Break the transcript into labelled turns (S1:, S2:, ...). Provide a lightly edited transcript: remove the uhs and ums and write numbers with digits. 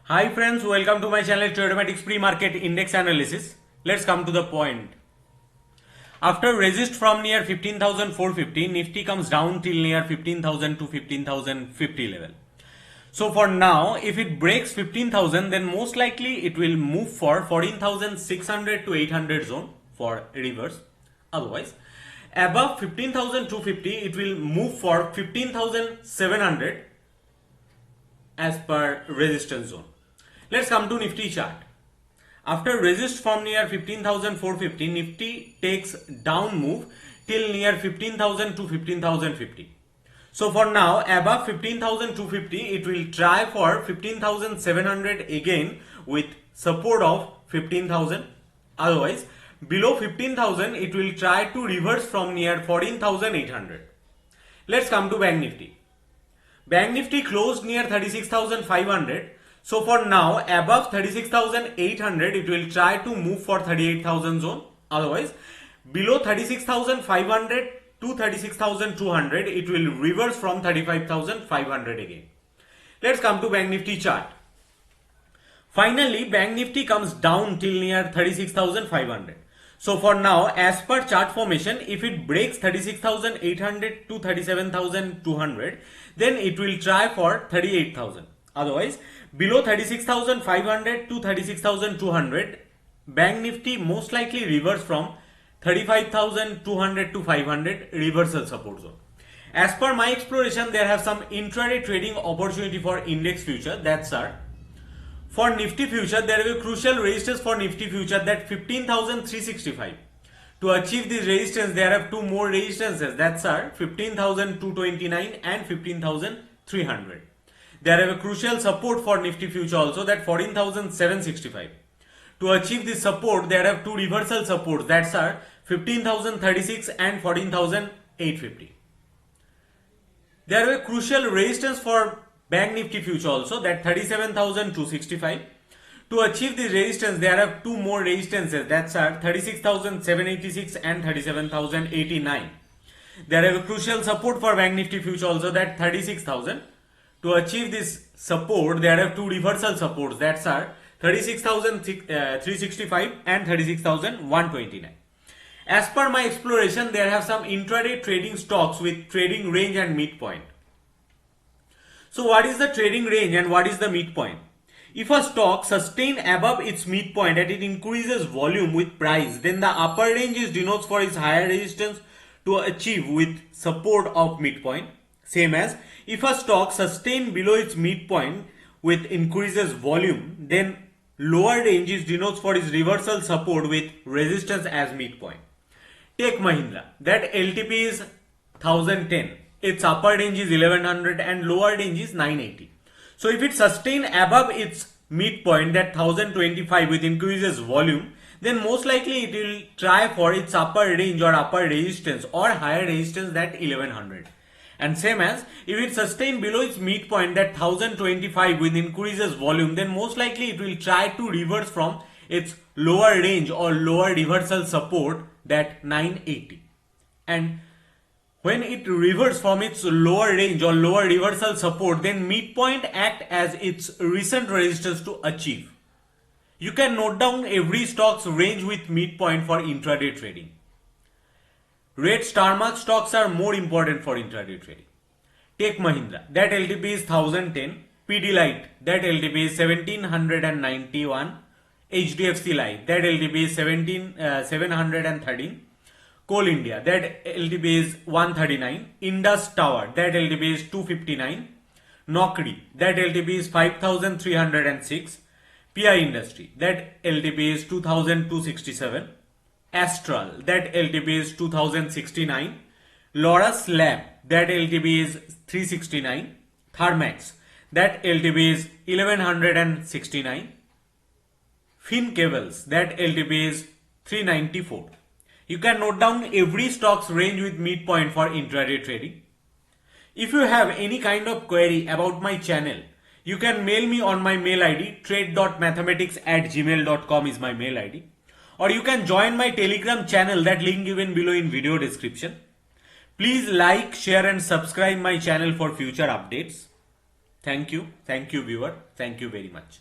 S1: Hi friends, welcome to my channel Tradomatics Pre-Market Index Analysis. Let's come to the point. After resist from near 15,450, Nifty comes down till near 15,000 to 15,050 level. So for now, if it breaks 15,000, then most likely it will move for 14,600 to 800 zone for reverse. Otherwise, above 15,250, it will move for 15,700 as per resistance zone. Let's come to Nifty chart. After resist from near 15,450, Nifty takes down move till near 15,000 to 15,050. So for now, above 15,250, it will try for 15,700 again with support of 15,000. Otherwise, below 15,000, it will try to reverse from near 14,800. Let's come to Bank Nifty. Bank Nifty closed near 36,500. So for now, above 36,800, it will try to move for 38,000 zone. Otherwise, below 36,500 to 36,200, it will reverse from 35,500 again. Let's come to Bank Nifty chart. Finally, Bank Nifty comes down till near 36,500. So for now, as per chart formation, if it breaks 36,800 to 37,200, then it will try for 38,000. Otherwise, below 36,500 to 36,200, Bank Nifty most likely reverse from 35,200 to 500 reversal support zone. As per my exploration, there have some intraday trading opportunity for index future. That's are for Nifty future, there is a crucial resistance for Nifty future that 15,365. To achieve this resistance, there are two more resistances. That's are 15,229 and 15,300. There is a crucial support for Nifty future also that 14,765. To achieve this support, there are two reversal supports. That's are 15,036 and 14,850. There is a crucial resistance for Bank Nifty future also that 37,265. To achieve this resistance, there are two more resistances. That's are 36,786 and 37,089. There is a crucial support for Bank Nifty future also that 36,000. To achieve this support, there are two reversal supports. That's are 36,365 and 36,129. As per my exploration, there have some intraday trading stocks with trading range and midpoint. So what is the trading range and what is the midpoint? If a stock sustains above its midpoint and it increases volume with price, then the upper range is denotes for its higher resistance to achieve with support of midpoint. Same as if a stock sustains below its midpoint with increases volume, then lower range is denotes for its reversal support with resistance as midpoint. Take Mahindra, that LTP is 1010. Its upper range is 1100 and lower range is 980. So if it sustains above its midpoint, that 1025 with increases volume, then most likely it will try for its upper range or upper resistance or higher resistance that 1100. And same as if it sustains below its midpoint that 1025 with increases volume, then most likely it will try to reverse from its lower range or lower reversal support that 980. And when it reverses from its lower range or lower reversal support, then midpoint act as its recent resistance to achieve. You can note down every stock's range with midpoint for intraday trading. Red star mark stocks are more important for intraday trading. Take Mahindra, that LTP is 1010. Pidilite, that LTP is 1791. HDFC Life, that LTP is 713. Coal India, that LTP is 139. Indus Tower, that LTP is 259. Nokri, that LTP is 5306. PI Industry, that LTP is 2267. Astral, that LTP is 2069. Loras Lab, that LTP is 369. Thermax, that LTP is 1169. Fin Cables, that LTP is 394. You can note down every stock's range with midpoint for intraday trading. If you have any kind of query about my channel, you can mail me on my mail ID. trade.mathematics@gmail.com is my mail ID. Or you can join my Telegram channel, that link given below in video description. Please like, share and subscribe my channel for future updates. Thank you. Thank you viewer. Thank you very much.